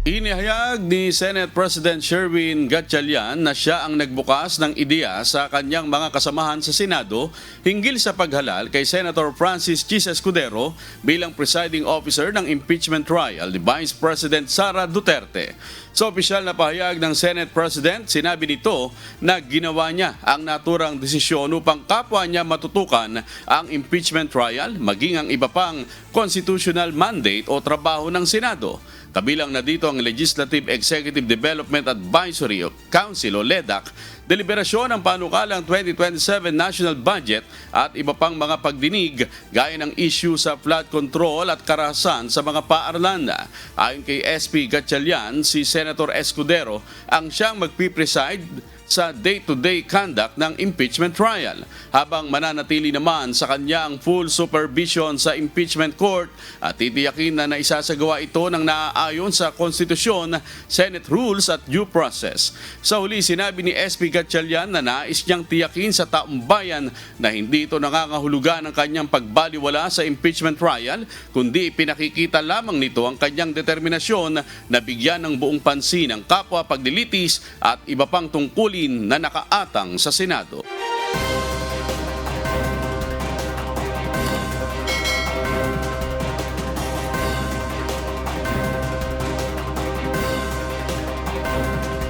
Inihayag ni Senate President Sherwin Gatchalian na siya ang nagbukas ng ideya sa kanyang mga kasamahan sa Senado hinggil sa paghalal kay Senator Francis Chis Escudero bilang presiding officer ng impeachment trial ni Vice President Sara Duterte. Sa opisyal na pahayag ng Senate President, sinabi nito na ginawa niya ang naturang desisyon upang kapwa niya matutukan ang impeachment trial maging ang iba pang constitutional mandate o trabaho ng Senado. Kabilang na dito ang Legislative Executive Development Advisory Council o LEDAC, deliberasyon ng panukalang 2027 National Budget at iba pang mga pagdinig gaya ng issue sa flood control at karahasan sa mga paaralan. Ayon kay SP Gatchalian, si Senator Escudero ang siyang magpipreside sa day-to-day conduct ng impeachment trial, habang mananatili naman sa kanya ang full supervision sa impeachment court at titiyakin na naisasagawa ito ng naaayon sa konstitusyon, Senate rules at due process. Sa huli, sinabi ni SP Gatchalian na nais niyang tiyakin sa taong bayan na hindi ito nangangahulugan ng kanyang pagbaliwala sa impeachment trial, kundi pinakikita lamang nito ang kanyang determinasyon na bigyan ng buong pansin ang kapwa paglilitis at iba pang tungkulin na nakaatang sa Senado.